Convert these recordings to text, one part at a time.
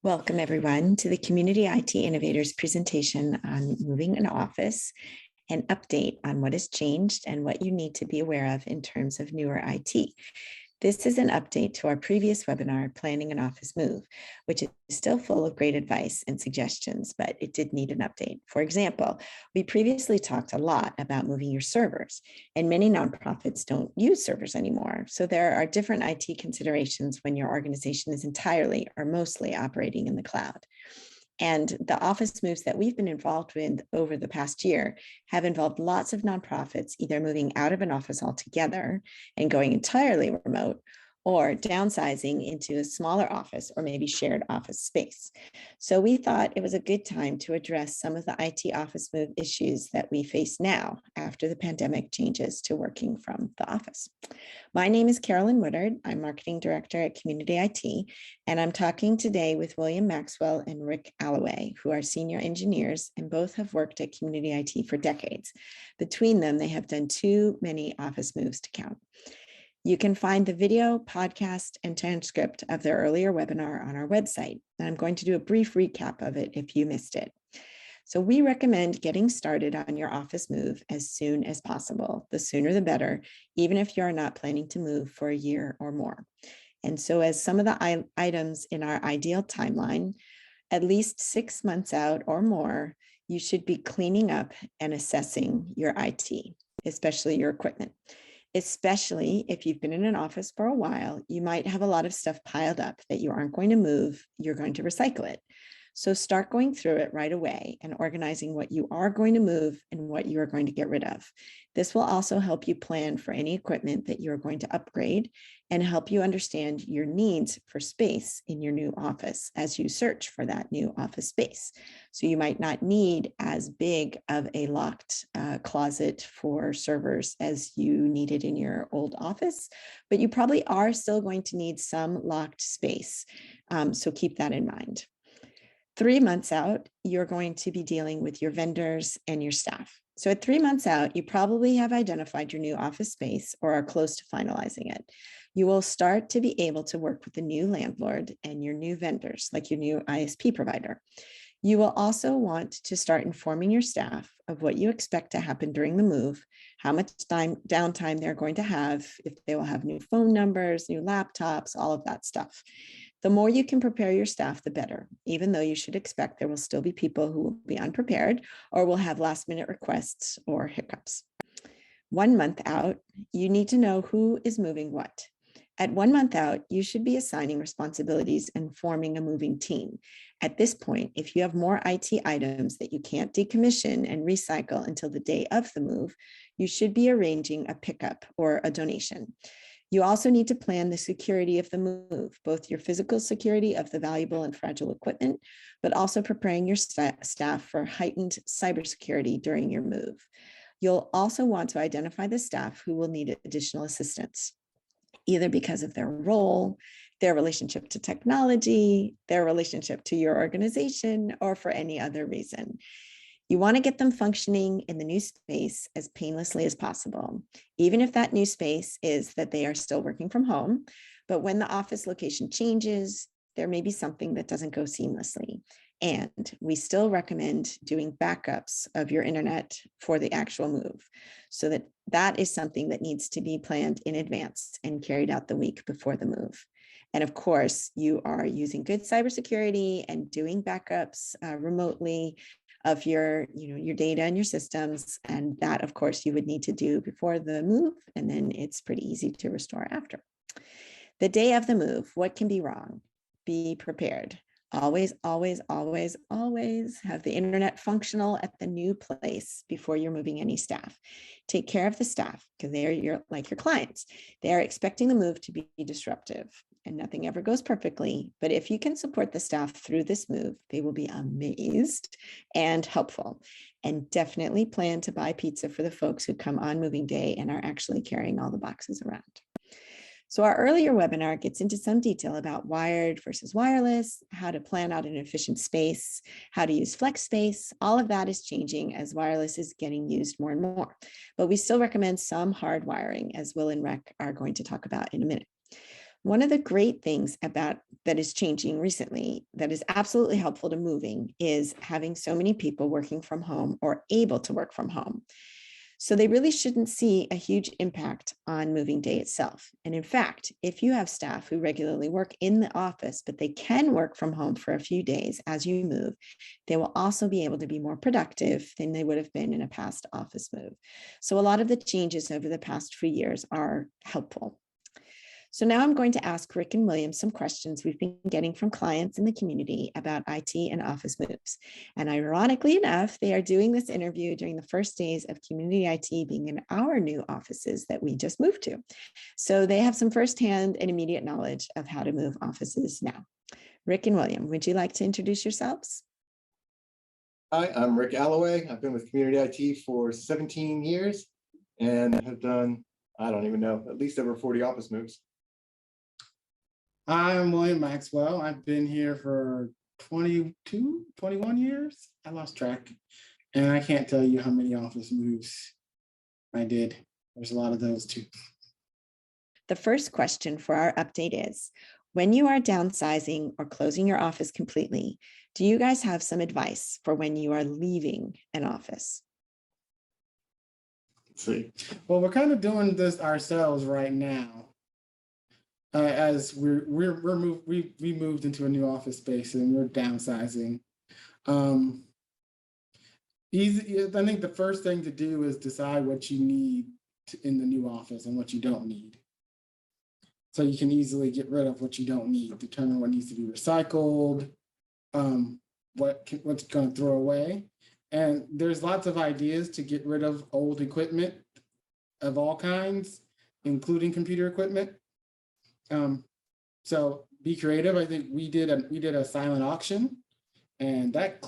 Welcome everyone to the Community IT Innovators presentation on moving an office, an update on what has changed and what you need to be aware of in terms of newer IT. This is an update to our previous webinar, Planning an Office Move, which is still full of great advice and suggestions, but it did need an update. For example, we previously talked a lot about moving your servers, and many nonprofits don't use servers anymore. So there are different IT considerations when your organization is entirely or mostly operating in the cloud. And the office moves that we've been involved with over the past year have involved lots of nonprofits either moving out of an office altogether and going entirely remote, or downsizing into a smaller office or maybe shared office space. So we thought it was a good time to address some of the IT office move issues that we face now after the pandemic changes to working from the office. My name is Carolyn Woodard. I'm Marketing Director at Community IT, and I'm talking today with William Maxwell and Rick Alloway, who are senior engineers and both have worked at Community IT for decades. Between them, they have done too many office moves to count. You can find the video, podcast, and transcript of their earlier webinar on our website, and I'm going to do a brief recap of it if you missed it. So we recommend getting started on your office move as soon as possible. The sooner the better, even if you're not planning to move for a year or more. And so as some of the items in our ideal timeline, at least 6 months out or more, you should be cleaning up and assessing your IT, especially your equipment. Especially if you've been in an office for a while, you might have a lot of stuff piled up that you aren't going to move, you're going to recycle it. So start going through it right away and organizing what you are going to move and what you are going to get rid of. This will also help you plan for any equipment that you're going to upgrade and help you understand your needs for space in your new office as you search for that new office space. So you might not need as big of a locked closet for servers as you needed in your old office, but you probably are still going to need some locked space. So keep that in mind. 3 months out, you're going to be dealing with your vendors and your staff. So at 3 months out, you probably have identified your new office space or are close to finalizing it. You will start to be able to work with the new landlord and your new vendors, like your new ISP provider. You will also want to start informing your staff of what you expect to happen during the move, how much downtime they're going to have, if they will have new phone numbers, new laptops, all of that stuff. The more you can prepare your staff, the better, even though you should expect there will still be people who will be unprepared or will have last-minute requests or hiccups. 1 month out, you need to know who is moving what. At 1 month out, you should be assigning responsibilities and forming a moving team. At this point, if you have more IT items that you can't decommission and recycle until the day of the move, you should be arranging a pickup or a donation. You also need to plan the security of the move, both your physical security of the valuable and fragile equipment, but also preparing your staff for heightened cybersecurity during your move. You'll also want to identify the staff who will need additional assistance, either because of their role, their relationship to technology, their relationship to your organization, or for any other reason. You want to get them functioning in the new space as painlessly as possible, even if that new space is that they are still working from home. But when the office location changes, there may be something that doesn't go seamlessly. And we still recommend doing backups of your internet for the actual move, so that is something that needs to be planned in advance and carried out the week before the move. And of course, you are using good cybersecurity and doing backups remotely of your data and your systems. And that, of course, you would need to do before the move, and then it's pretty easy to restore after. The day of the move, what can be wrong? Be prepared. Always, always, always, always have the internet functional at the new place before you're moving any staff. Take care of the staff because they're like your clients. They are expecting the move to be disruptive, and nothing ever goes perfectly. But if you can support the staff through this move, they will be amazed and helpful. And definitely plan to buy pizza for the folks who come on moving day and are actually carrying all the boxes around. So our earlier webinar gets into some detail about wired versus wireless, how to plan out an efficient space, how to use flex space. All of that is changing as wireless is getting used more and more. But we still recommend some hard wiring, as Will and Rick are going to talk about in a minute. One of the great things about that is changing recently that is absolutely helpful to moving is having so many people working from home or able to work from home. So they really shouldn't see a huge impact on moving day itself. And in fact, if you have staff who regularly work in the office, but they can work from home for a few days as you move, they will also be able to be more productive than they would have been in a past office move. So a lot of the changes over the past few years are helpful. So now I'm going to ask Rick and William some questions we've been getting from clients in the community about IT and office moves. And ironically enough, they are doing this interview during the first days of community IT being in our new offices that we just moved to. So they have some firsthand and immediate knowledge of how to move offices now. Rick and William, would you like to introduce yourselves? Hi, I'm Rick Alloway. I've been with community IT for 17 years and have done, I don't even know, at least over 40 office moves. I'm William Maxwell. I've been here for 22, 21 years. I lost track. And I can't tell you how many office moves I did. There's a lot of those too. The first question for our update is, when you are downsizing or closing your office completely, do you guys have some advice for when you are leaving an office? Let's see. Well, we're kind of doing this ourselves right now. As we moved into a new office space and we're downsizing. I think the first thing to do is decide what you need in the new office and what you don't need. So you can easily get rid of what you don't need, determine what needs to be recycled, what's going to throw away. And there's lots of ideas to get rid of old equipment of all kinds, including computer equipment. So be creative. I think we did a silent auction, and that's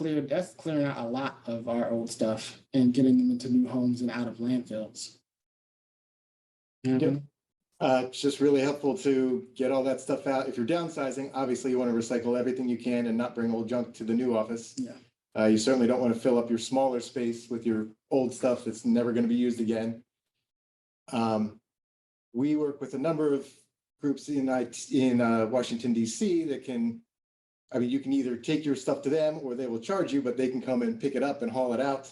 clearing out a lot of our old stuff and getting them into new homes and out of landfills. Yep. It's just really helpful to get all that stuff out. If you're downsizing, obviously you want to recycle everything you can and not bring old junk to the new office. Yeah. You certainly don't want to fill up your smaller space with your old stuff that's never going to be used again. We work with a number of groups in Washington, D.C. that can, you can either take your stuff to them or they will charge you, but they can come and pick it up and haul it out.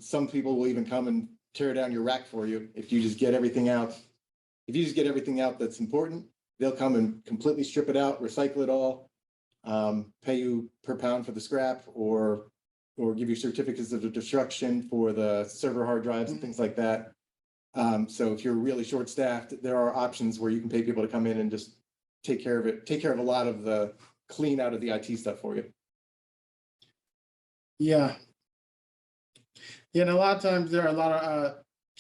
Some people will even come and tear down your rack for you if you just get everything out. If you just get everything out that's important, they'll come and completely strip it out, recycle it all, pay you per pound for the scrap, or give you certificates of destruction for the server hard drives and things like that. So if you're really short-staffed, there are options where you can pay people to come in and just take care of it, take care of a lot of the clean out of the IT stuff for you. Yeah. Yeah, and a lot of times there are a lot of,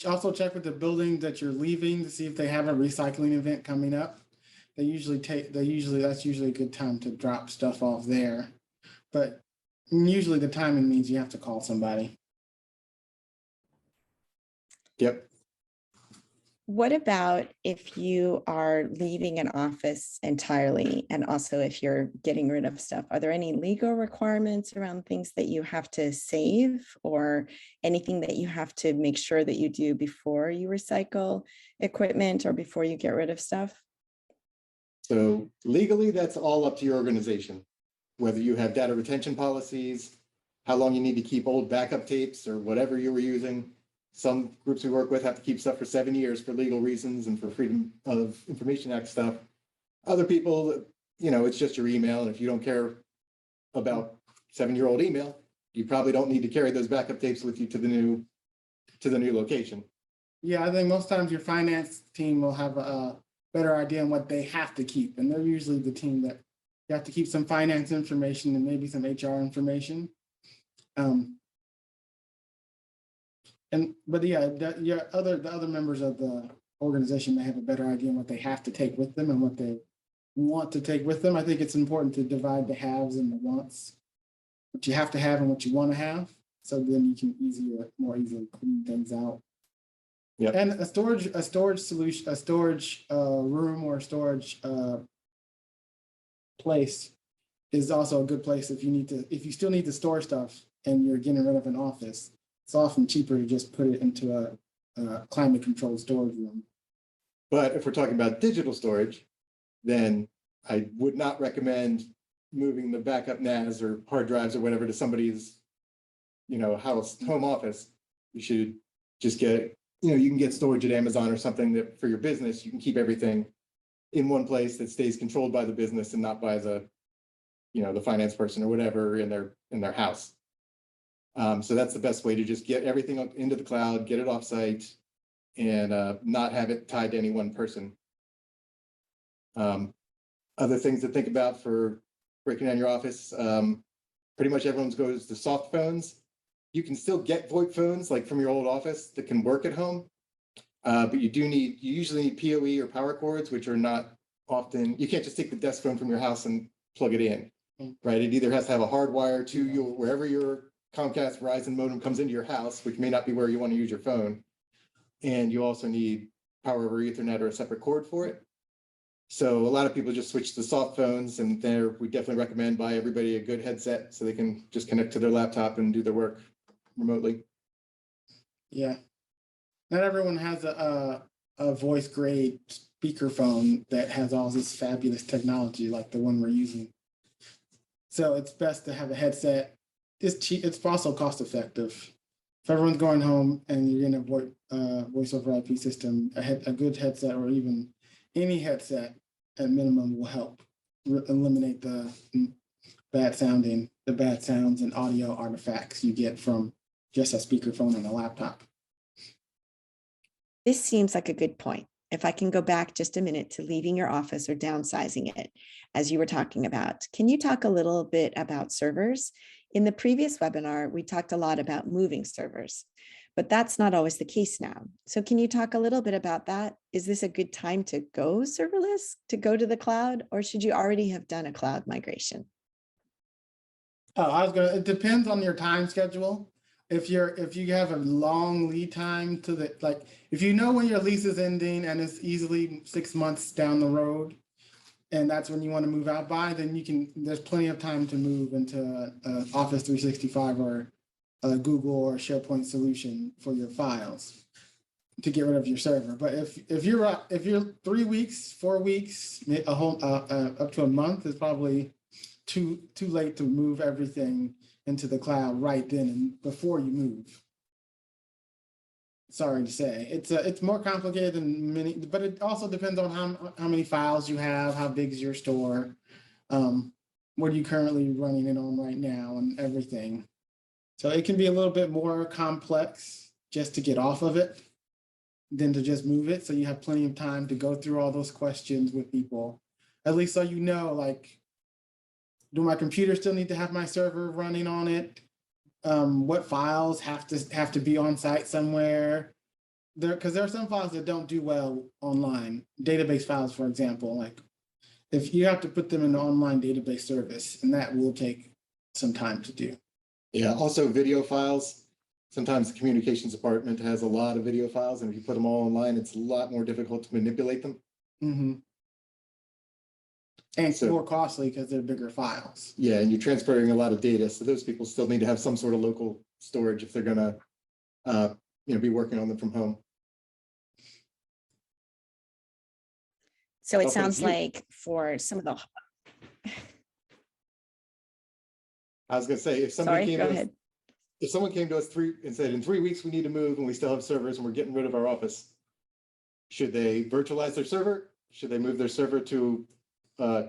also check with the building that you're leaving to see if they have a recycling event coming up. That's usually a good time to drop stuff off there. But usually the timing means you have to call somebody. Yep. What about if you are leaving an office entirely, and also if you're getting rid of stuff? Are there any legal requirements around things that you have to save, or anything that you have to make sure that you do before you recycle equipment or before you get rid of stuff? So legally, that's all up to your organization, whether you have data retention policies, how long you need to keep old backup tapes or whatever you were using. Some groups we work with have to keep stuff for 7 years for legal reasons and for Freedom of Information Act stuff. Other people, it's just your email. And if you don't care about 7-year-old email, you probably don't need to carry those backup tapes with you to the new location. Yeah, I think most times your finance team will have a better idea on what they have to keep. And they're usually the team that you have to keep some finance information and maybe some HR information. But yeah, the other members of the organization may have a better idea on what they have to take with them and what they want to take with them. I think it's important to divide the haves and the wants, what you have to have and what you want to have, so then you can more easily clean things out. Yep. And a storage solution, a storage room or a storage place is also a good place if you still need to store stuff and you're getting rid of an office. It's often cheaper to just put it into a climate controlled storage room. But if we're talking about digital storage, then I would not recommend moving the backup NAS or hard drives or whatever to somebody's, home office. You should just get, you can get storage at Amazon or something that for your business, you can keep everything in one place that stays controlled by the business and not by the, the finance person or whatever in their house. So that's the best way to just get everything up into the cloud, get it offsite, and not have it tied to any one person. Other things to think about for breaking down your office, pretty much everyone goes to soft phones. You can still get VoIP phones like from your old office that can work at home, but you usually need PoE or power cords, which are not often, you can't just take the desk phone from your house and plug it in, right? It either has to have a hard wire to wherever your Comcast Verizon modem comes into your house, which may not be where you want to use your phone. And you also need power over Ethernet or a separate cord for it. So a lot of people just switch to soft phones, and there we definitely recommend buy everybody a good headset so they can just connect to their laptop and do their work remotely. Yeah. Not everyone has a voice grade speakerphone that has all this fabulous technology like the one we're using. So it's best to have a headset. It's cheap. It's also cost effective. If everyone's going home and you're in a voice over IP system, a good headset or even any headset at minimum will help eliminate the bad sounds and audio artifacts you get from just a speakerphone and a laptop. This seems like a good point. If I can go back just a minute to leaving your office or downsizing it, as you were talking about, can you talk a little bit about servers? In the previous webinar, we talked a lot about moving servers, but that's not always the case now. So can you talk a little bit about that? Is this a good time to go serverless, to go to the cloud, or should you already have done a cloud migration? Oh, it depends on your time schedule. If you have a long lead time to if you know when your lease is ending and it's easily 6 months down the road, and that's when you want to move out by, then there's plenty of time to move into Office 365 or a Google or SharePoint solution for your files to get rid of your server. But if you're 3 weeks, 4 weeks, up to a month is probably too late to move everything into the cloud right then and before you move. Sorry to say, it's more complicated than many, but it also depends on how many files you have, how big is your store, what are you currently running it on right now, and everything. So it can be a little bit more complex just to get off of it than to just move it. So you have plenty of time to go through all those questions with people, at least so you know, like, do my computer still need to have my server running on it? What files have to be on site somewhere? Because there are some files that don't do well online. Database files, for example, like if you have to put them in an online database service, and that will take some time to do. Yeah, also video files. Sometimes the communications department has a lot of video files, and if you put them all online, it's a lot more difficult to manipulate them. Mm-hmm. And it's more costly because they're bigger files. Yeah, and you're transferring a lot of data, so those people still need to have some sort of local storage if they're gonna, be working on them from home. So it sounds like for some of the. I was gonna say, if someone came to us and said, in 3 weeks we need to move and we still have servers and we're getting rid of our office, should they virtualize their server? Should they move their server to a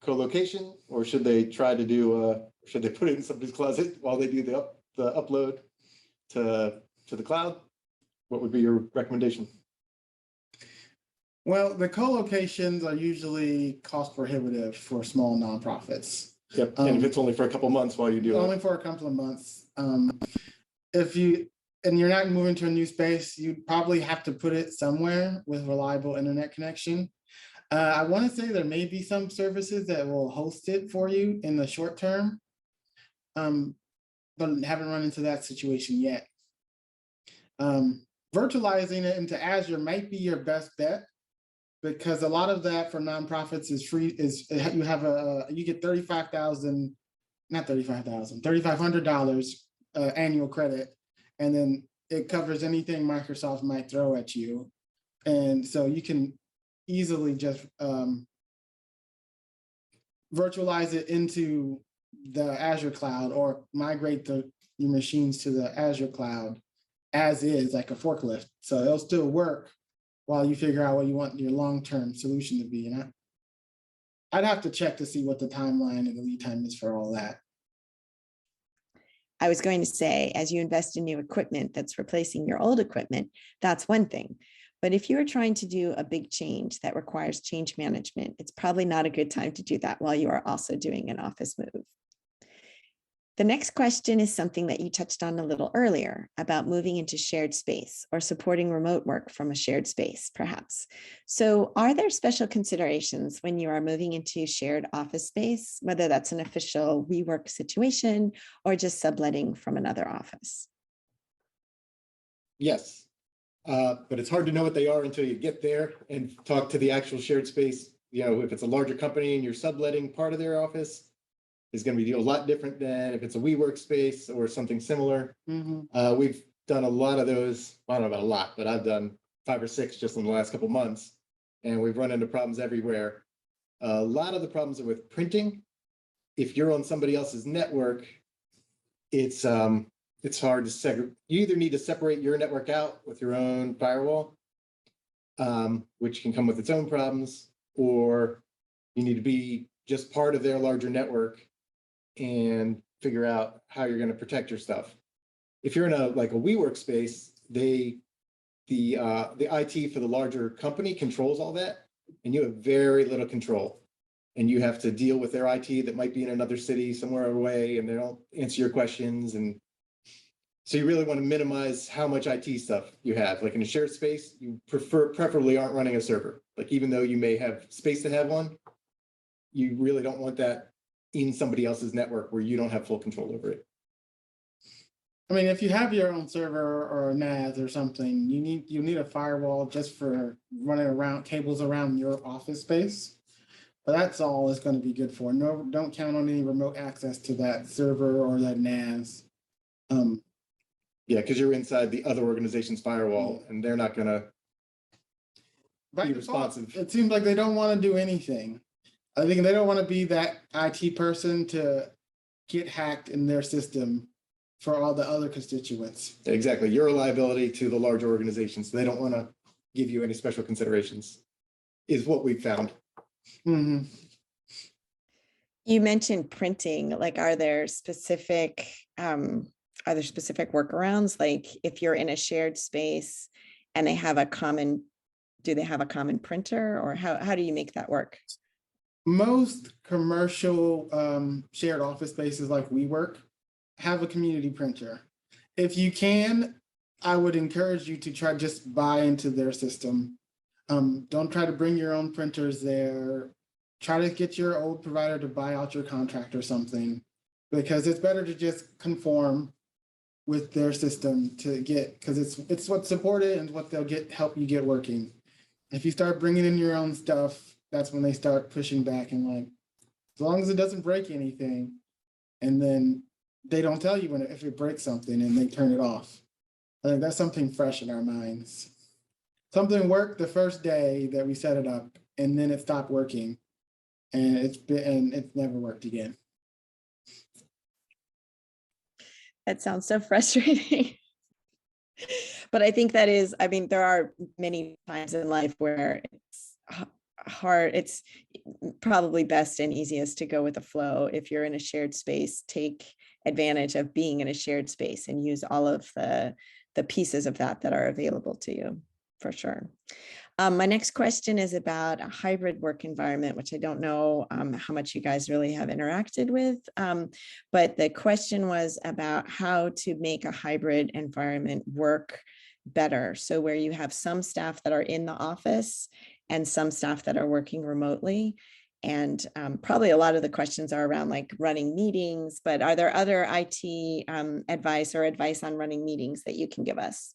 co-location, or should they try to do should they put it in somebody's closet while they do the upload to the cloud? What would be your recommendation? Well, the co-locations are usually cost prohibitive for small nonprofits. Yep, and if it's only for a couple months while you do it. Only for a couple of months. If you're not moving to a new space, you probably have to put it somewhere with reliable internet connection. I want to say there may be some services that will host it for you in the short term, but haven't run into that situation yet. Virtualizing it into Azure might be your best bet, because a lot of that for nonprofits is free. You get $3,500 annual credit, and then it covers anything Microsoft might throw at you, and so you can easily just virtualize it into the Azure cloud or migrate your machines to the Azure cloud as is, like a forklift. So it'll still work while you figure out what you want your long-term solution to be. You know, I'd have to check to see what the timeline and the lead time is for all that. I was going to say, as you invest in new equipment that's replacing your old equipment, that's one thing. But if you're trying to do a big change that requires change management, it's probably not a good time to do that while you are also doing an office move. The next question is something that you touched on a little earlier about moving into shared space or supporting remote work from a shared space, perhaps. So are there special considerations when you are moving into shared office space, whether that's an official WeWork situation or just subletting from another office? Yes, but it's hard to know what they are until you get there and talk to the actual shared space. You know, if it's a larger company and you're subletting part of their office, is going to be a lot different than if it's a WeWork space or something similar. We've done a lot of those. I don't know about a lot, but I've done 5 or 6 just in the last couple of months, and we've run into problems everywhere. A lot of the problems are with printing. If you're on somebody else's network, it's hard to segregate. You either need to separate your network out with your own firewall, which can come with its own problems, or you need to be just part of their larger network and figure out how you're going to protect your stuff. If you're in a WeWork space, the IT for the larger company controls all that, and you have very little control. And you have to deal with their IT that might be in another city somewhere away, and they don't answer your questions. And so you really want to minimize how much IT stuff you have. Like in a shared space, you preferably aren't running a server. Like even though you may have space to have one, you really don't want that in somebody else's network where you don't have full control over it. I mean, if you have your own server or a NAS or something, you need a firewall just for running around cables around your office space. But that's all it's going to be good for. No, don't count on any remote access to that server or that NAS. Yeah, because you're inside the other organization's firewall, and they're not going to be responsive. It seems like they don't want to do anything. I think they don't want to be that IT person to get hacked in their system for all the other constituents. Exactly. You're a liability to the larger organization, so they don't want to give you any special considerations, is what we've found. Mm-hmm. You mentioned printing. Like, are there specific workarounds? Like if you're in a shared space and they have do they have a common printer, or how do you make that work? Most commercial shared office spaces like WeWork have a community printer. If you can, I would encourage you to try just buy into their system. Don't try to bring your own printers there. Try to get your old provider to buy out your contract or something, because it's better to just conform with their system to get, because it's what's supported and what they'll help you get working. If you start bringing in your own stuff, that's when they start pushing back and like, as long as it doesn't break anything, and then they don't tell you if it breaks something and they turn it off. I think that's something fresh in our minds. Something worked the first day that we set it up, and then it stopped working, and it's never worked again. That sounds so frustrating. But I think there are many times in life where it's hard. It's probably best and easiest to go with the flow. If you're in a shared space, take advantage of being in a shared space and use all of the pieces of that are available to you, for sure. My next question is about a hybrid work environment, which I don't know how much you guys really have interacted with, but the question was about how to make a hybrid environment work better. So where you have some staff that are in the office and some staff that are working remotely. And probably a lot of the questions are around like running meetings, but are there other IT advice on running meetings that you can give us?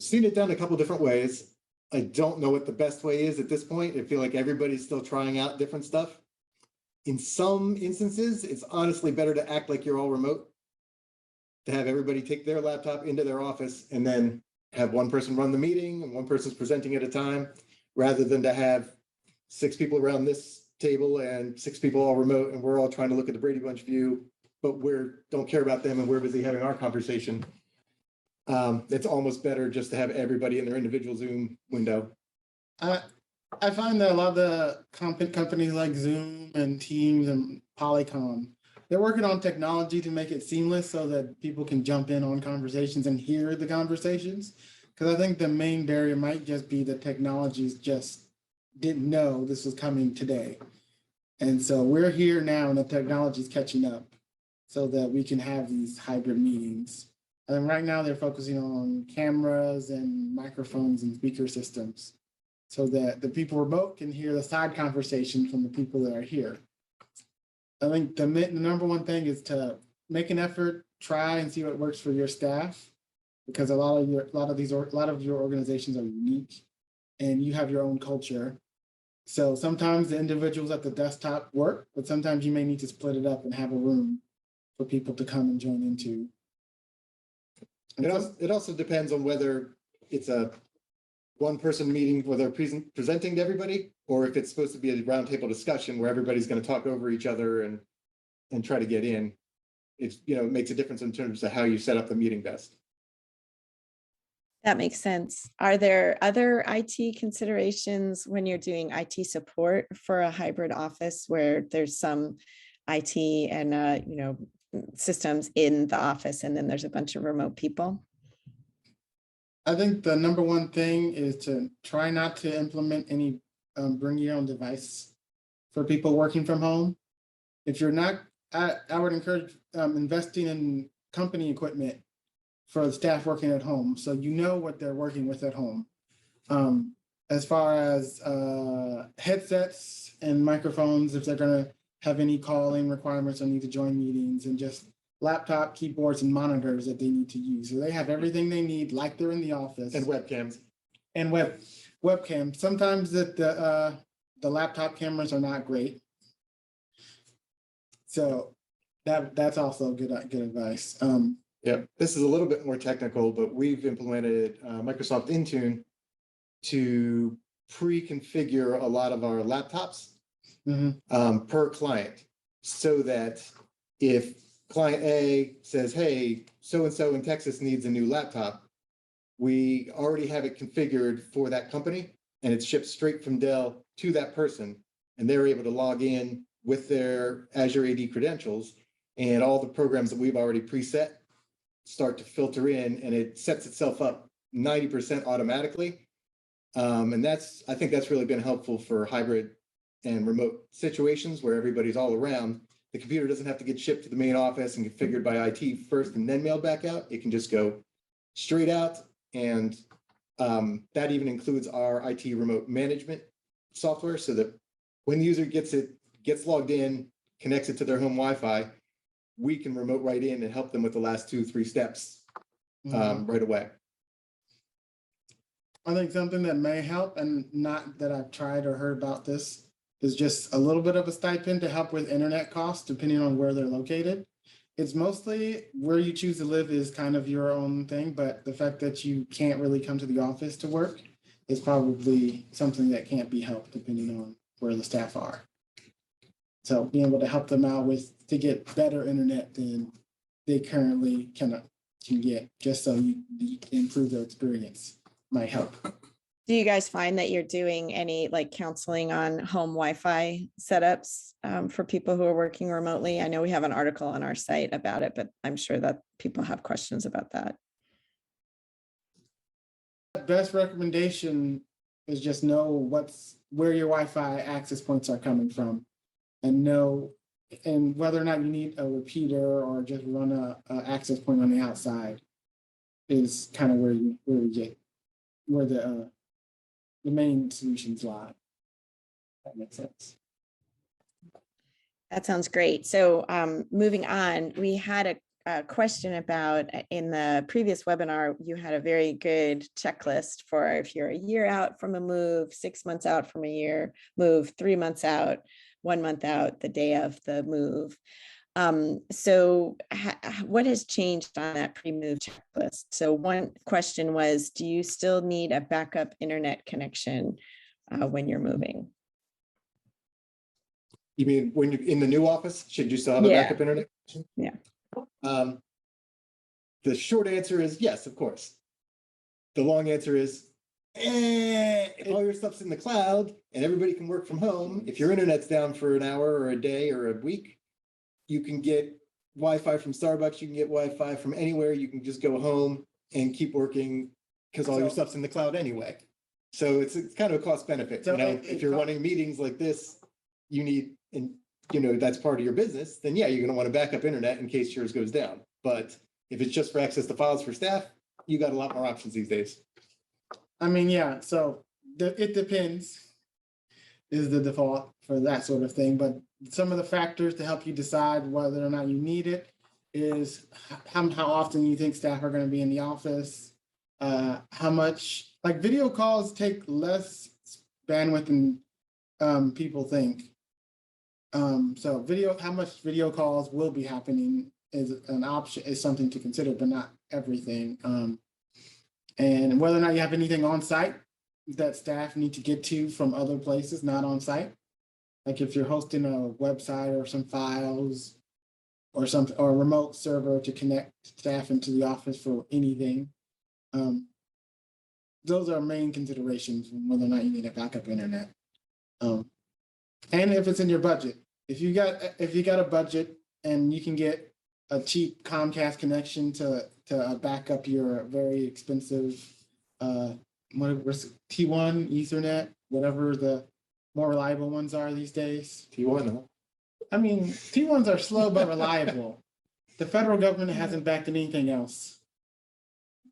Seen it done a couple different ways. I don't know what the best way is at this point. I feel like everybody's still trying out different stuff. In some instances, it's honestly better to act like you're all remote, to have everybody take their laptop into their office and then have one person run the meeting and one person's presenting at a time, rather than to have 6 people around this table and 6 people all remote, and we're all trying to look at the Brady Bunch view, but don't care about them and we're busy having our conversation. It's almost better just to have everybody in their individual Zoom window. I find that a lot of the companies like Zoom and Teams and Polycom, they're working on technology to make it seamless so that people can jump in on conversations and hear the conversations. Because I think the main barrier might just be the technologies just didn't know this was coming today. And so we're here now and the technology is catching up so that we can have these hybrid meetings. And right now they're focusing on cameras and microphones and speaker systems so that the people remote can hear the side conversation from the people that are here. I think the number one thing is to make an effort, try and see what works for your staff, because a lot of your organizations are unique and you have your own culture. So sometimes the individuals at the desktop work, but sometimes you may need to split it up and have a room for people to come and join into. It also depends on whether it's a one-person meeting where they're presenting to everybody, or if it's supposed to be a roundtable discussion where everybody's going to talk over each other and try to get in. It's, it makes a difference in terms of how you set up the meeting best. That makes sense. Are there other IT considerations when you're doing IT support for a hybrid office where there's some IT and systems in the office and then there's a bunch of remote people? I think the number one thing is to try not to implement any bring your own device for people working from home. If you're not, I would encourage investing in company equipment for the staff working at home, so you know what they're working with at home. As far as headsets and microphones, if they're going to have any calling requirements or need to join meetings, and just laptop keyboards and monitors that they need to use. So they have everything they need like they're in the office. And webcams. And webcams. Sometimes the laptop cameras are not great. So that's also good advice. Yeah, this is a little bit more technical, but we've implemented Microsoft Intune to pre-configure a lot of our laptops per client, so that if client A says, hey, so-and-so in Texas needs a new laptop, we already have it configured for that company and it's shipped straight from Dell to that person. And they're able to log in with their Azure AD credentials, and all the programs that we've already preset start to filter in, and it sets itself up 90% automatically. And I think that's really been helpful for hybrid and remote situations where everybody's all around. The computer doesn't have to get shipped to the main office and configured by IT first and then mailed back out. It can just go straight out. And that even includes our IT remote management software, so that when the user gets logged in, connects it to their home Wi-Fi, we can remote right in and help them with the last 2-3 steps right away. I think something that may help, and not that I've tried or heard about this, is just a little bit of a stipend to help with internet costs, depending on where they're located. It's mostly where you choose to live is kind of your own thing, but the fact that you can't really come to the office to work is probably something that can't be helped depending on where the staff are. So being able to help them out to get better internet than they currently can get, just so you improve their experience, might help. Do you guys find that you're doing any counseling on home Wi-Fi setups for people who are working remotely? I know we have an article on our site about it, but I'm sure that people have questions about that. Best recommendation is just know where your Wi-Fi access points are coming from, and whether or not you need a repeater or just run a access point on the outside is kind of where the main solutions lie. That makes sense. That sounds great. So moving on, we had a question about, in the previous webinar, you had a very good checklist for if you're a year out from a move, 6 months out from a year move, 3 months out, 1 month out, the day of the move. So what has changed on that pre-move checklist? So one question was, do you still need a backup internet connection when you're moving? You mean when you're in the new office, should you still have a Yeah. backup internet? Yeah. The short answer is yes, of course. The long answer is, if all your stuff's in the cloud and everybody can work from home, if your internet's down for an hour or a day or a week, you can get Wi-Fi from Starbucks, you can get Wi-Fi from anywhere, you can just go home and keep working because all your stuff's in the cloud anyway. So it's kind of a cost benefit. So if you're running meetings like this, you need, and that's part of your business, then yeah, you're gonna want to back up internet in case yours goes down. But if it's just for access to files for staff, you got a lot more options these days. I mean, yeah, so it depends is the default for that sort of thing, but some of the factors to help you decide whether or not you need it is how often you think staff are going to be in the office, how much, like video calls take less bandwidth than people think. So how much video calls will be happening is an option, is something to consider, but not everything. And whether or not you have anything on site that staff need to get to from other places, not on site. Like if you're hosting a website or some files or a remote server to connect staff into the office for anything. Those are main considerations whether or not you need a backup internet. And if it's in your budget, if you got a budget and you can get a cheap Comcast connection to back up your very expensive T1 Ethernet, whatever the more reliable ones are these days. T1, huh? I mean, T1s are slow but reliable. The federal government hasn't backed anything else.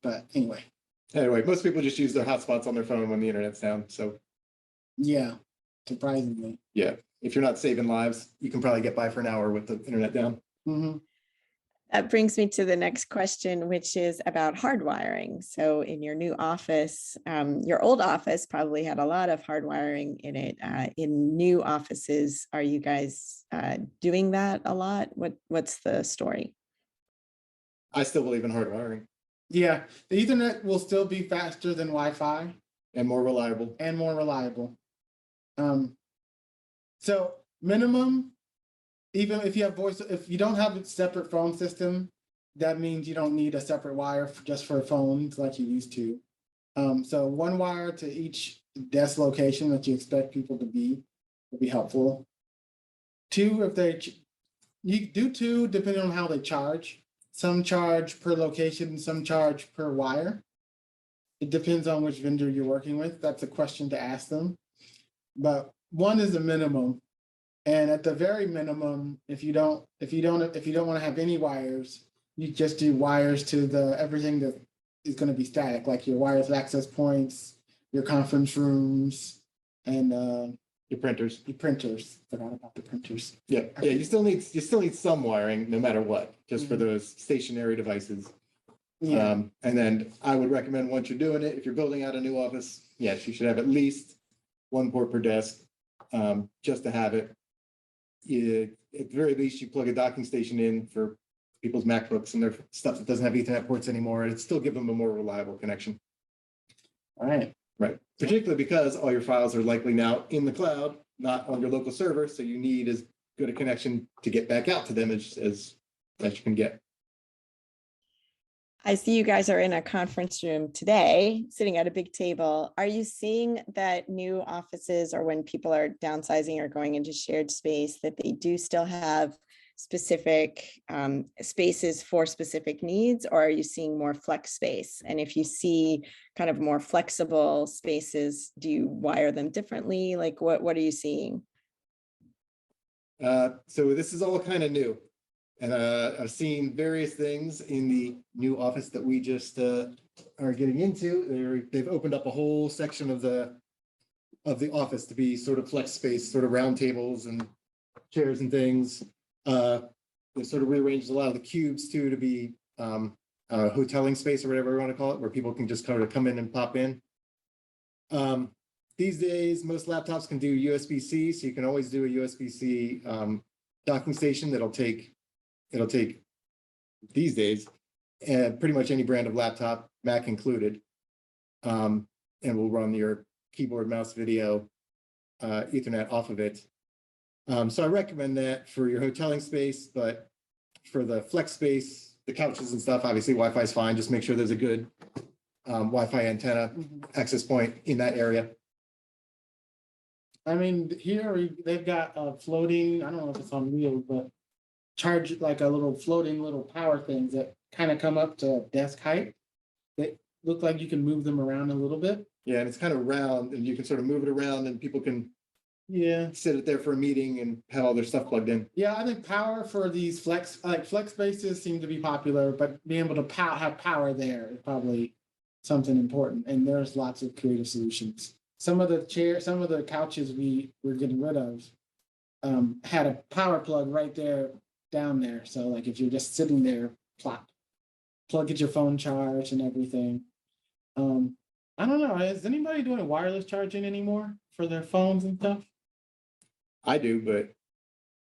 But anyway. Anyway, most people just use their hotspots on their phone when the internet's down. So yeah, surprisingly. Yeah, if you're not saving lives, you can probably get by for an hour with the internet down. Mm-hmm. That brings me to the next question, which is about hardwiring. So in your new office, your old office probably had a lot of hardwiring in it. In new offices, are you guys doing that a lot? What's the story? I still believe in hardwiring. Yeah, the Ethernet will still be faster than Wi-Fi. And more reliable. And more reliable. So minimum, even if you have voice, if you don't have a separate phone system, that means you don't need a separate wire just for phones like you used to. So one wire to each desk location that you expect people to be will be helpful. Two, you do two depending on how they charge. Some charge per location, some charge per wire. It depends on which vendor you're working with. That's a question to ask them. But one is the minimum. And at the very minimum, if you don't want to have any wires, you just do wires to everything that is going to be static, like your wireless access points, your conference rooms, and your printers. Forgot about the printers. Yeah, you still need some wiring no matter what, just for those stationary devices. Yeah. And then I would recommend once you're doing it, if you're building out a new office, yes, you should have at least one port per desk, just to have it. At the very least, you plug a docking station in for people's MacBooks and their stuff that doesn't have Ethernet ports anymore, and it'd still give them a more reliable connection. All right. Right. Particularly because all your files are likely now in the cloud, not on your local server. So you need as good a connection to get back out to them as you can get. I see you guys are in a conference room today, sitting at a big table. Are you seeing that new offices, or when people are downsizing or going into shared space, that they do still have specific spaces for specific needs, or are you seeing more flex space? And if you see kind of more flexible spaces, do you wire them differently? Like what are you seeing? So this is all kind of new. And I've seen various things in the new office that we just are getting into. They've opened up a whole section of the office to be sort of flex space, sort of round tables and chairs and things. They sort of rearranged a lot of the cubes too to be hoteling space or whatever you want to call it, where people can just kind of come in and pop in. These days, most laptops can do USB-C, so you can always do a USB-C docking station that'll take these days pretty much any brand of laptop, Mac included, and will run your keyboard, mouse, video, Ethernet off of it. So I recommend that for your hoteling space, but for the flex space, the couches and stuff, obviously Wi-Fi is fine. Just make sure there's a good Wi-Fi antenna access point in that area. I mean, here they've got a floating, I don't know if it's on wheels, but charge like a little floating little power things that kind of come up to desk height. They look like you can move them around a little bit. Yeah, and it's kind of round and you can sort of move it around and people can sit it there for a meeting and have all their stuff plugged in. Yeah, I think power for these flex spaces seem to be popular, but being able to have power there is probably something important. And there's lots of creative solutions. Some of the couches we were getting rid of had a power plug right there down there. So like if you're just sitting there, get your phone charged and everything. I don't know. Is anybody doing wireless charging anymore for their phones and stuff? I do, but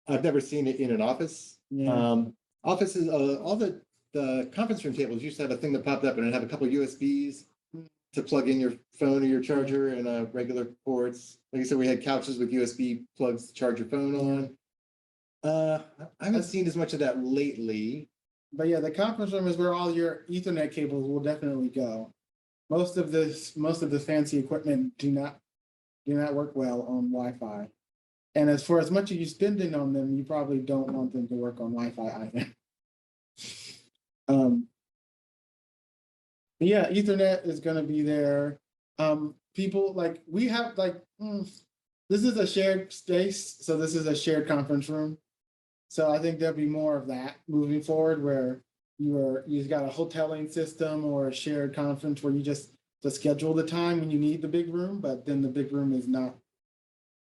I've never seen it in an office. Yeah. Offices, all the conference room tables used to have a thing that popped up and it had a couple of USBs to plug in your phone or your charger and regular ports. Like I said, we had couches with USB plugs to charge your phone on. I haven't seen as much of that lately. But yeah, the conference room is where all your Ethernet cables will definitely go. Most of the fancy equipment do not work well on Wi-Fi. And as for as much as you're spending on them, you probably don't want them to work on Wi-Fi either. Yeah, Ethernet is going to be there. People like we have this is a shared space, so this is a shared conference room. So I think there'll be more of that moving forward, where you've got a hoteling system or a shared conference where you just schedule the time when you need the big room, but then the big room is not.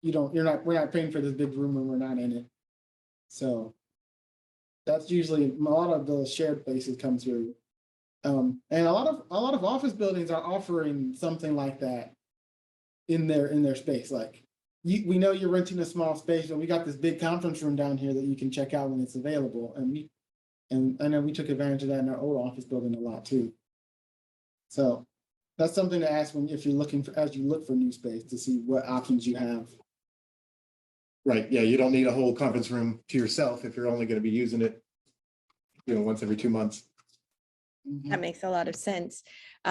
We're not paying for this big room when we're not in it. So that's usually a lot of the shared places come through. And a lot of office buildings are offering something like that in their space. Like we know you're renting a small space, but we got this big conference room down here that you can check out when it's available. And I know we took advantage of that in our old office building a lot too. So that's something to ask as you look for new space to see what options you have. Right. Yeah, you don't need a whole conference room to yourself if you're only going to be using it, once every 2 months. That makes a lot of sense.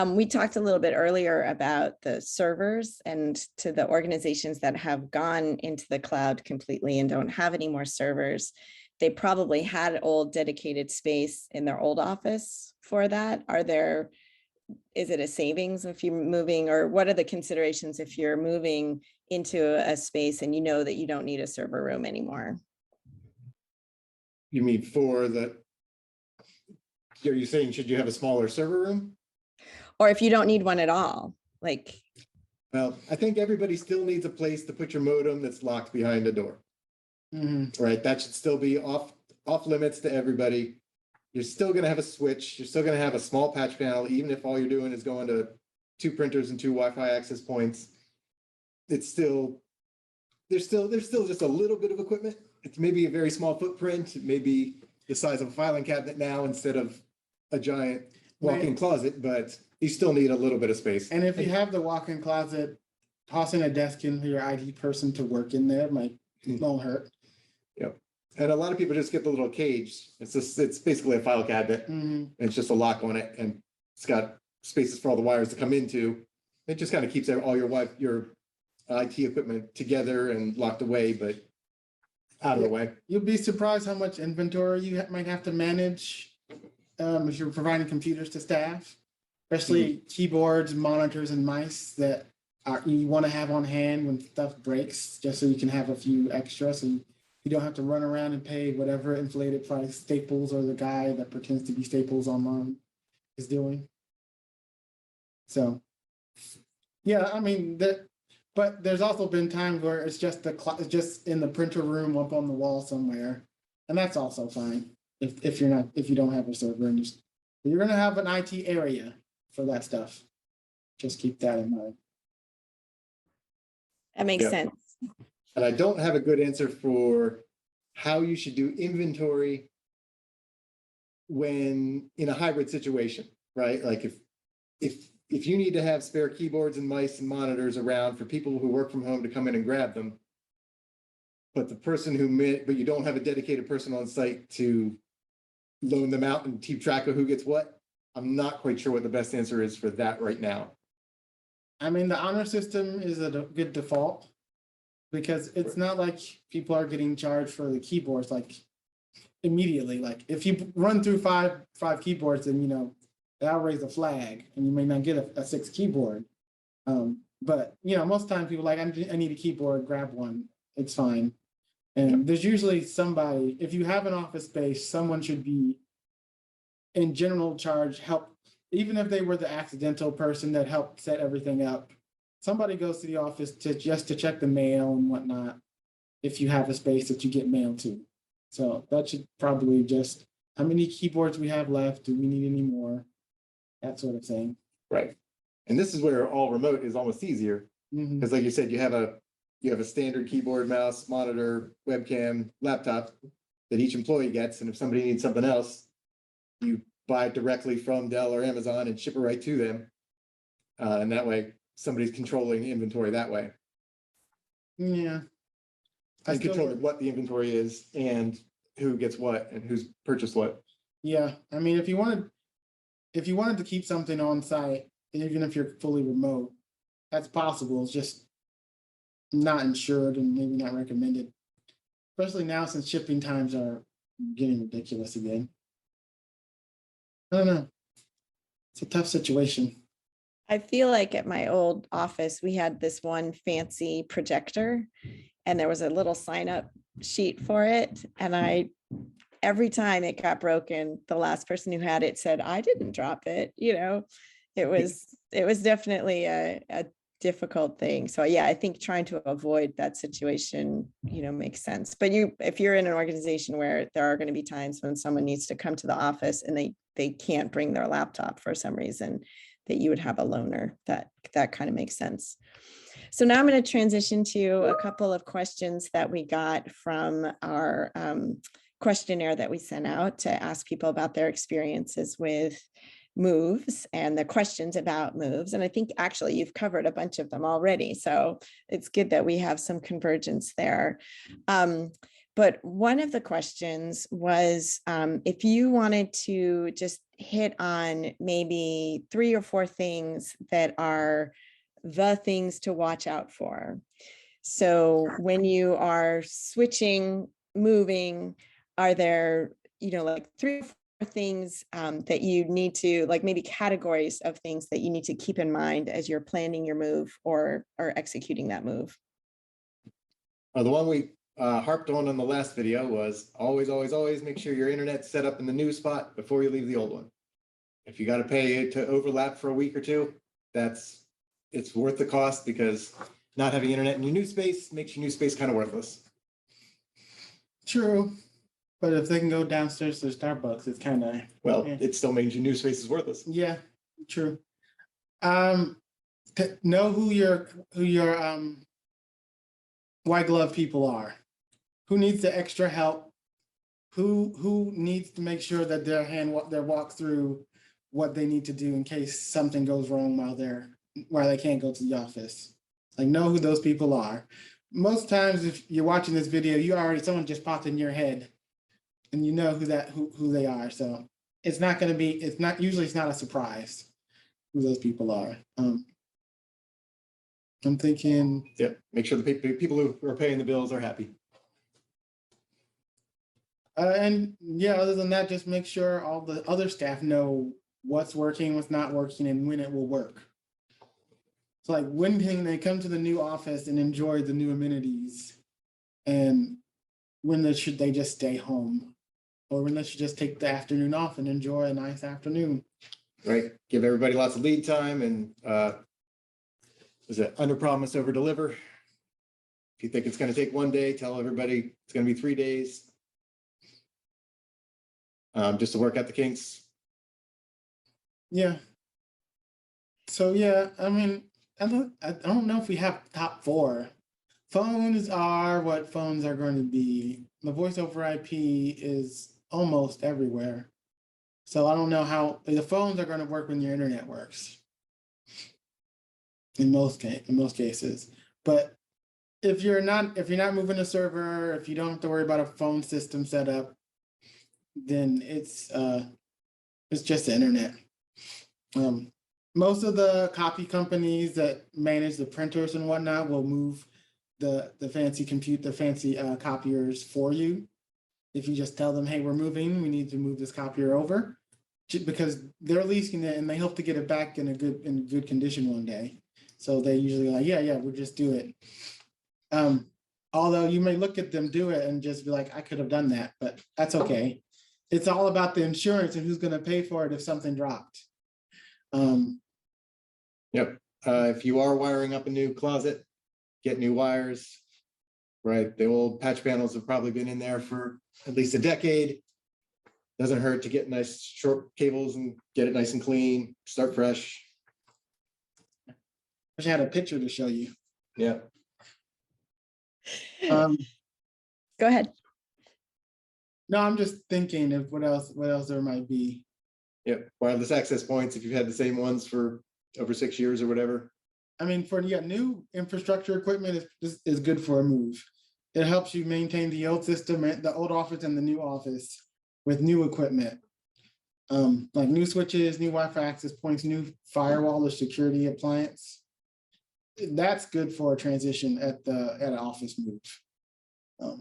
We talked a little bit earlier about the servers and to the organizations that have gone into the cloud completely and don't have any more servers. They probably had old dedicated space in their old office for that. Is it a savings if you're moving, or what are the considerations if you're moving into a space and you know that you don't need a server room anymore? You mean are you saying, should you have a smaller server room? Or if you don't need one at all, Well, I think everybody still needs a place to put your modem that's locked behind a door. Right? That should still be off limits to everybody. You're still going to have a switch. You're still going to have a small patch panel, even if all you're doing is going to 2 printers and 2 Wi-Fi access points. There's still just a little bit of equipment. It's maybe a very small footprint. It may be the size of a filing cabinet now instead of a giant walk-in closet, but you still need a little bit of space. And if you have the walk-in closet, tossing a desk in for your IT person to work in there won't hurt. Yep. And a lot of people just get the little cage. It's basically a file cabinet. And it's just a lock on it, and it's got spaces for all the wires to come into. It just kind of keeps all your IT equipment together and locked away, but out of the way. You'll be surprised how much inventory you might have to manage if you're providing computers to staff, especially keyboards, monitors, and mice that you want to have on hand when stuff breaks, just so you can have a few extra, so you don't have to run around and pay whatever inflated price Staples or the guy that pretends to be Staples online is doing. So, yeah, I mean but there's also been times where it's just in the printer room up on the wall somewhere, and that's also fine if you don't have a server, and you're going to have an IT area for that stuff. Just keep that in mind. That makes sense. And I don't have a good answer for how you should do inventory when in a hybrid situation, right? Like if if you need to have spare keyboards and mice and monitors around for people who work from home to come in and grab them, but but you don't have a dedicated person on site to loan them out and keep track of who gets what, I'm not quite sure what the best answer is for that right now. I mean, the honor system is a good default because it's not like people are getting charged for the keyboards like immediately. Like if you run through five keyboards, then, you know, that'll raise a flag and you may not get a sixth keyboard. But, you know, most times people are like, I need a keyboard, grab one. It's fine. And there's usually somebody, if you have an office space, someone should be in general charge, help, even if they were the accidental person that helped set everything up. Somebody goes to the office just to check the mail and whatnot, if you have a space that you get mail to. So that should probably just, how many keyboards we have left? Do we need any more? That sort of thing. Right. And this is where all remote is almost easier. Because like you said, you have a standard keyboard, mouse, monitor, webcam, laptop that each employee gets. And if somebody needs something else, you buy it directly from Dell or Amazon and ship it right to them. And that way somebody's controlling inventory that way. Yeah. And controlling what the inventory is and who gets what and who's purchased what. Yeah. I mean, if you wanted to keep something on site, even if you're fully remote, that's possible. It's just not insured and maybe not recommended, especially now since shipping times are getting ridiculous again. I don't know. It's a tough situation. I feel like at my old office, we had this one fancy projector and there was a little sign up sheet for it. And every time it got broken, the last person who had it said, I didn't drop it. You know, it was definitely a difficult thing. So yeah, I think trying to avoid that situation, you know, makes sense. But if you're in an organization where there are going to be times when someone needs to come to the office and they can't bring their laptop for some reason, that you would have a loaner, that kind of makes sense. So now I'm going to transition to a couple of questions that we got from our questionnaire that we sent out to ask people about their experiences with moves and the questions about moves. And I think actually you've covered a bunch of them already. So it's good that we have some convergence there. But one of the questions was if you wanted to just hit on maybe 3 or 4 things that are the things to watch out for. So when you are switching, moving, are there, you know, like 3 or 4 things that you need to, like maybe categories of things that you need to keep in mind as you're planning your move or executing that move? The one we harped on the last video was always make sure your internet's set up in the new spot before you leave the old one. If you got to pay to overlap for a week or two, it's worth the cost, because not having internet in your new space makes your new space kind of worthless. True. But if they can go downstairs to Starbucks, it's kind of, well, it still means your new space is worthless. Yeah, true. Know who your white glove people are. Who needs the extra help? Who needs to make sure that their walk through what they need to do in case something goes wrong while they can't go to the office. Like, know who those people are. Most times, if you're watching this video, someone just popped in your head, and you know who they are. So it's not a surprise who those people are. I'm thinking. Yeah, make sure the people who are paying the bills are happy. And yeah, other than that, just make sure all the other staff know what's working, what's not working, and when it will work. So like, when can they come to the new office and enjoy the new amenities? And when should they just stay home? Or when they should just take the afternoon off and enjoy a nice afternoon? Right, give everybody lots of lead time and under promise, over deliver. If you think it's going to take 1 day, tell everybody it's going to be 3 days. Just to work out the kinks. Yeah. So yeah, I mean, I don't know if we have top 4. Phones are what phones are going to be. The voice over IP is almost everywhere. So I don't know how the phones are going to work when your internet works. in most cases. But if you're not moving a server, if you don't have to worry about a phone system setup, then it's just the internet. Most of the copy companies that manage the printers and whatnot will move the fancy copiers for you. If you just tell them, hey, we're moving, we need to move this copier over, because they're leasing it and they hope to get it back in good condition one day. So they usually like, yeah, we'll just do it. Although you may look at them do it and just be like, I could have done that, but that's okay. It's all about the insurance and who's going to pay for it if something dropped. Yep. If you are wiring up a new closet, get new wires, right? The old patch panels have probably been in there for at least a decade. Doesn't hurt to get nice short cables and get it nice and clean, start fresh. I wish I had a picture to show you. Yeah. Um, Go ahead. no, I'm just thinking of what else there might be. Yep. Wireless access points, if you've had the same ones for over 6 years or whatever. I mean, for new infrastructure equipment is good for a move. It helps you maintain the old system, the old office and the new office with new equipment. Like new switches, new Wi-Fi access points, new firewall or security appliance. That's good for a transition at an office move.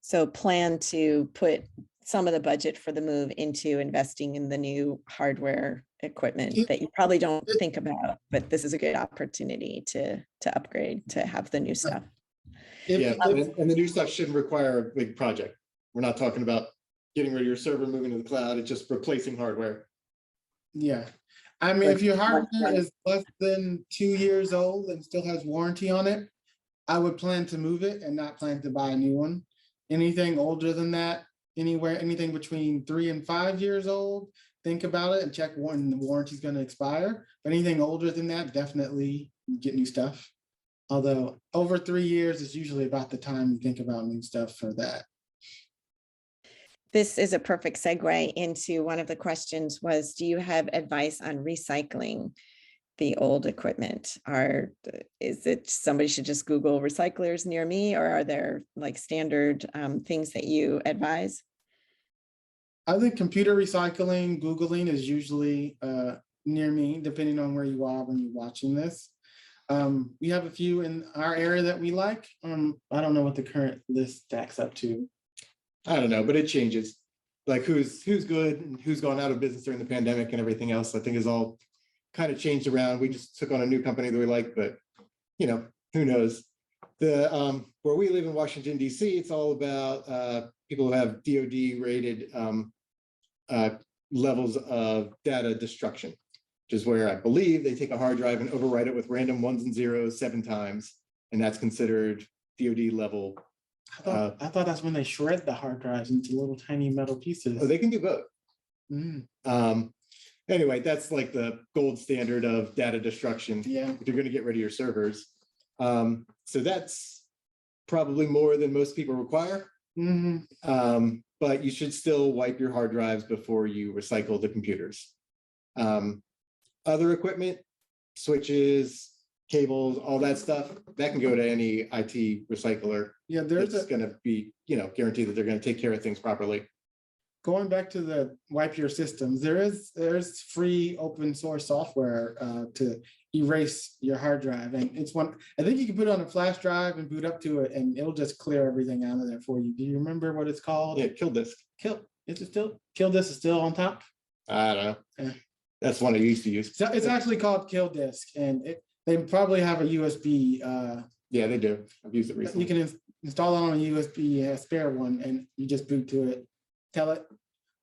So plan to put some of the budget for the move into investing in the new hardware equipment that you probably don't think about, but this is a good opportunity to upgrade, to have the new stuff. And the new stuff shouldn't require a big project. We're not talking about getting rid of your server, moving to the cloud. It's just replacing hardware. Yeah. I mean, if your hardware is less than 2 years old and still has warranty on it, I would plan to move it and not plan to buy a new one. Anything older than that, anything between 3 and 5 years old, think about it and check when the warranty is going to expire. But anything older than that, definitely get new stuff. Although over 3 years is usually about the time you think about new stuff for that. This is a perfect segue into one of the questions was, do you have advice on recycling the old equipment? Is it somebody should just Google recyclers near me, or are there like standard things that you advise? I think computer recycling, Googling is usually near me, depending on where you are when you're watching this. We have a few in our area that we like. I don't know what the current list stacks up to. I don't know, but it changes. Like who's good and who's gone out of business during the pandemic and everything else, I think is all kind of changed around. We just took on a new company that we like, but who knows? The where we live in Washington, DC, it's all about people who have DoD rated levels of data destruction, which is where I believe they take a hard drive and overwrite it with random ones and zeros 7 times, and that's considered DoD level. I thought that's when they shred the hard drives into little tiny metal pieces. Oh, they can do both. Mm. Anyway, that's like the gold standard of data destruction. Yeah. If you're going to get rid of your servers. So that's probably more than most people require. Mm-hmm. But you should still wipe your hard drives before you recycle the computers. Other equipment, switches, cables, all that stuff, that can go to any IT recycler. Yeah, that's going to be, guaranteed that they're going to take care of things properly. Going back to the wipe your systems, there's free open source software to erase your hard drive, and it's one I think you can put it on a flash drive and boot up to it, and it'll just clear everything out of there for you. Do you remember what it's called? Yeah, Kill Disk. Kill Disk is still on top? I don't know. Yeah. That's one I used to use. So it's actually called Kill Disk, and they probably have a USB. Yeah, they do. I've used it recently. You can install it on a USB spare one, and you just boot to it. Tell it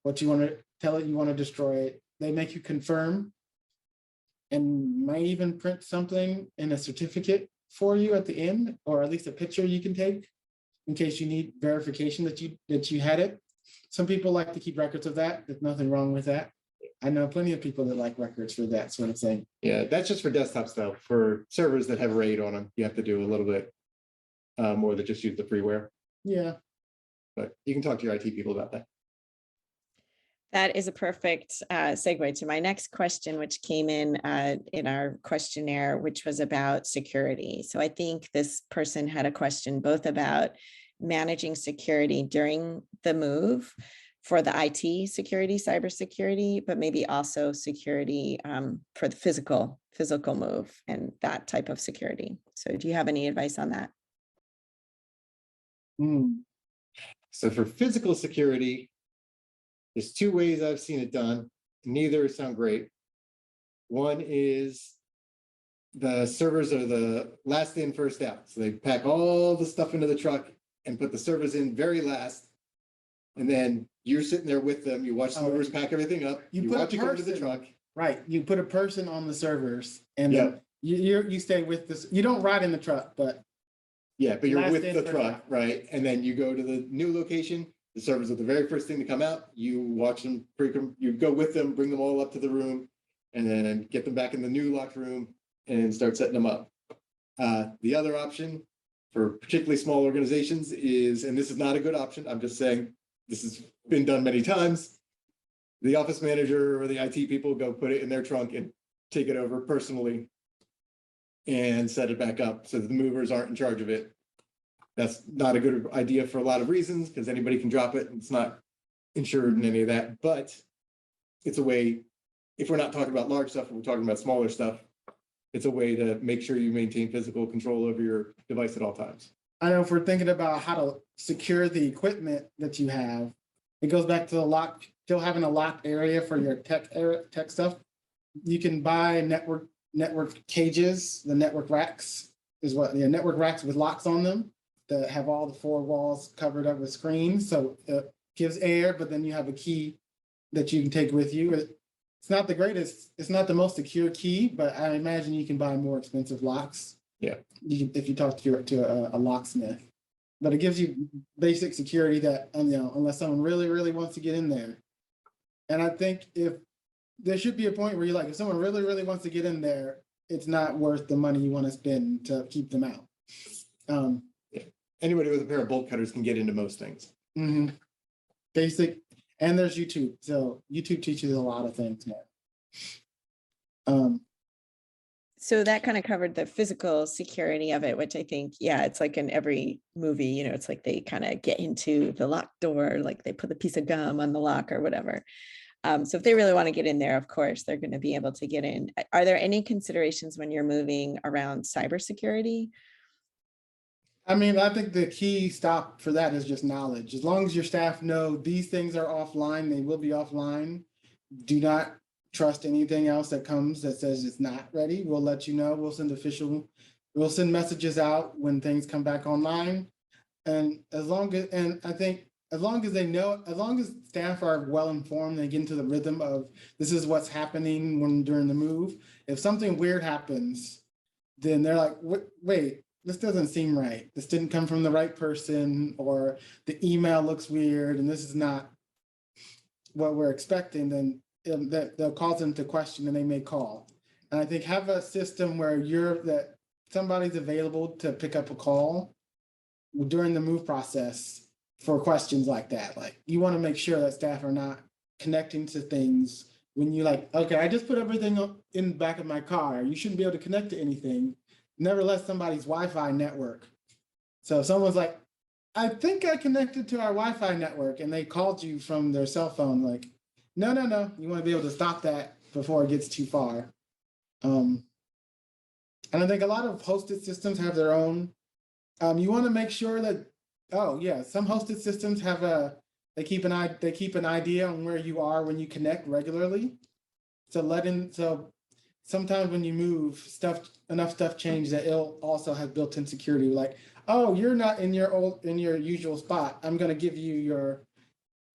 what you want to tell it. You want to destroy it. They make you confirm, and might even print something in a certificate for you at the end, or at least a picture you can take in case you need verification that you had it. Some people like to keep records of that. There's nothing wrong with that. I know plenty of people that like records for that sort of thing. Yeah, that's just for desktops though. For servers that have RAID on them, you have to do a little bit more than just use the freeware. Yeah. But you can talk to your IT people about that. That is a perfect segue to my next question, which came in our questionnaire, which was about security. So I think this person had a question both about managing security during the move for the IT security, cybersecurity, but maybe also security for the physical move and that type of security. So do you have any advice on that? So for physical security, there's two ways I've seen it done. Neither sound great. One is the servers are the last in, first out. So they pack all the stuff into the truck and put the servers in very last. And then you're sitting there with them. You watch the servers pack everything up. You watch it go to the truck. Right. You put a person on the servers and Yep. then you stay with this. You don't ride in the truck, but yeah, but you're last with in, the first truck, out. right? And then you go to the new location. The servers are the very first thing to come out. You watch them, you go with them, bring them all up to the room, and then get them back in the new locked room and start setting them up. The other option for particularly small organizations is, and this is not a good option, I'm just saying this has been done many times. The office manager or the IT people go put it in their trunk and take it over personally and set it back up so that the movers aren't in charge of it. That's not a good idea for a lot of reasons because anybody can drop it and it's not insured and any of that. But it's a way, if we're not talking about large stuff, we're talking about smaller stuff, it's a way to make sure you maintain physical control over your device at all times. I know if we're thinking about how to secure the equipment that you have, it goes back to the lock, still having a locked area for your tech stuff. You can buy network cages, the network racks is what, network racks with locks on them that have all the four walls covered up with screens. So it gives air, but then you have a key that you can take with you. It's not the greatest, it's not the most secure key, but I imagine you can buy more expensive locks. Yeah. If you talk to a locksmith. But it gives you basic security that, unless someone really, really wants to get in there. And I think if there should be a point where you're like, if someone really, really wants to get in there, it's not worth the money you want to spend to keep them out. Anybody with a pair of bolt cutters can get into most things. Basic, and there's YouTube. So YouTube teaches a lot of things now. So that kind of covered the physical security of it, which I think, yeah, it's like in every movie, it's like they kind of get into the locked door, like they put a piece of gum on the lock or whatever. So if they really want to get in there, of course, they're going to be able to get in. Are there any considerations when you're moving around cybersecurity? I mean, I think the key stop for that is just knowledge. As long as your staff know these things are offline, they will be offline. Do not trust anything else that comes that says it's not ready. We'll let you know. We'll send messages out when things come back online. And I think as long as they know, as long as staff are well informed, they get into the rhythm of this is what's happening during the move. If something weird happens, then they're like, wait, this doesn't seem right. This didn't come from the right person, or the email looks weird and this is not what we're expecting, then they'll cause them to question and they may call. And I think have a system where that somebody's available to pick up a call during the move process for questions like that. Like you want to make sure that staff are not connecting to things when you like, okay, I just put everything in the back of my car. You shouldn't be able to connect to anything. Never let somebody's Wi-Fi network. So if someone's like, I think I connected to our Wi-Fi network and they called you from their cell phone, like, no. You want to be able to stop that before it gets too far. And I think a lot of hosted systems have their own. You want to make sure that, some hosted systems have they keep an idea on where you are when you connect regularly. So sometimes when you move, enough stuff changes that it'll also have built-in security. Like, oh, you're not in your usual spot. I'm going to give you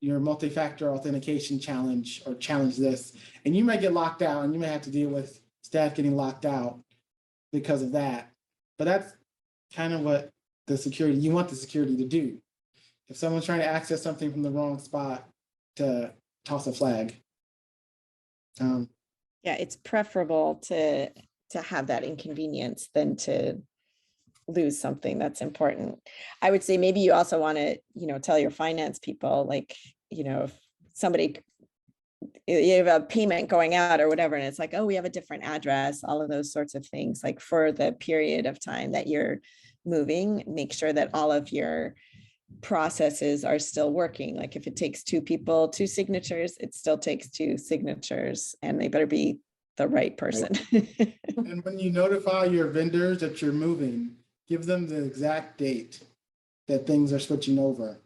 your multi-factor authentication challenge or challenge this, and you may get locked out, and you may have to deal with staff getting locked out because of that. But that's kind of what you want the security to do. If someone's trying to access something from the wrong spot, to toss a flag. Yeah, it's preferable to have that inconvenience than to lose something that's important. I would say maybe you also want to, tell your finance people, like, if somebody you have a payment going out or whatever, and it's like, oh, we have a different address, all of those sorts of things. Like for the period of time that you're moving, make sure that all of your processes are still working. Like if it takes 2 people, 2 signatures, it still takes 2 signatures, and they better be the right person. And when you notify your vendors that you're moving, give them the exact date that things are switching over,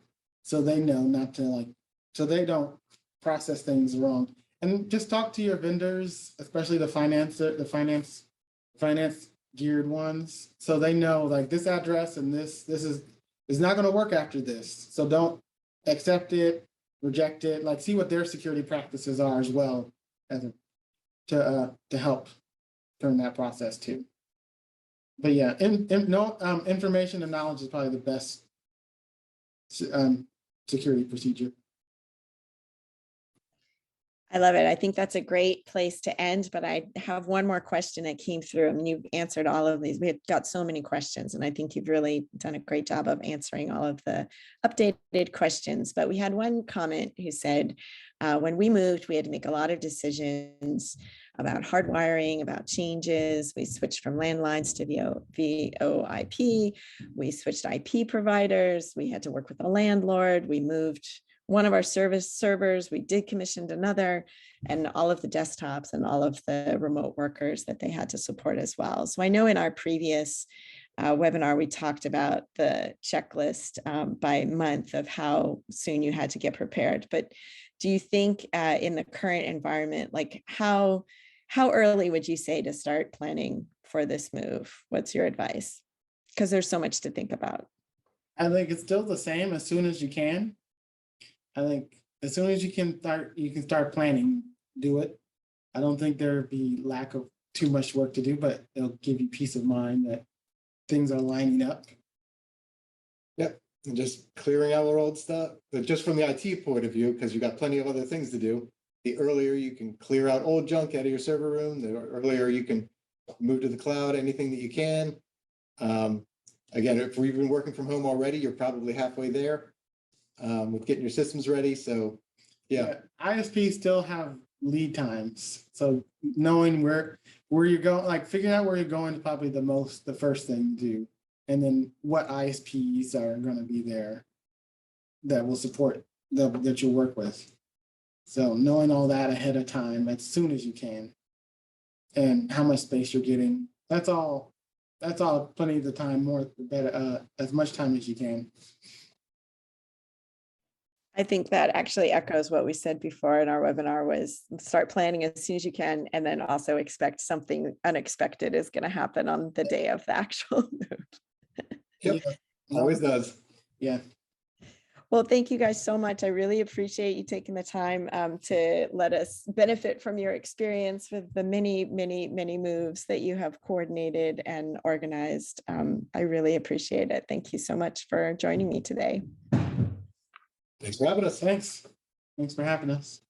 so they know not to like, so they don't process things wrong. And just talk to your vendors, especially the finance geared ones, so they know like this address and this is not going to work after this. So don't accept it, reject it, like see what their security practices are as well, as to help during that process too. But yeah, information and knowledge is probably the best security procedure. I love it. I think that's a great place to end, but I have one more question that came through. I mean, you've answered all of these. We have got so many questions, and I think you've really done a great job of answering all of the updated questions. But we had one comment who said, when we moved, we had to make a lot of decisions about hardwiring, about changes. We switched from landlines to VoIP. We switched IP providers. We had to work with a landlord. We moved one of our servers, we decommissioned another, and all of the desktops and all of the remote workers that they had to support as well. So I know in our previous webinar, we talked about the checklist by month of how soon you had to get prepared. But do you think in the current environment, like how early would you say to start planning for this move? What's your advice? Because there's so much to think about. I think it's still the same, as soon as you can. I think as soon as you can start planning, do it. I don't think there'd be lack of too much work to do, but it'll give you peace of mind that things are lining up. Yep, and just clearing out our old stuff, but just from the IT point of view, because you got plenty of other things to do. The earlier you can clear out old junk out of your server room, the earlier you can move to the cloud, anything that you can. Again, if we've been working from home already, you're probably halfway there with getting your systems ready. So yeah. ISPs still have lead times. So knowing where you're going, like figuring out where you're going is probably the first thing to do. And then what ISPs are going to be there that will support that you'll work with. So knowing all that ahead of time as soon as you can, and how much space you're getting, that's all plenty of the time, more better, as much time as you can. I think that actually echoes what we said before in our webinar, was start planning as soon as you can, and then also expect something unexpected is going to happen on the day of the actual move. Yep, always does. Yeah. Well, thank you guys so much. I really appreciate you taking the time to let us benefit from your experience with the many, many, many moves that you have coordinated and organized. I really appreciate it. Thank you so much for joining me today. Thanks for having us. Thanks for having us.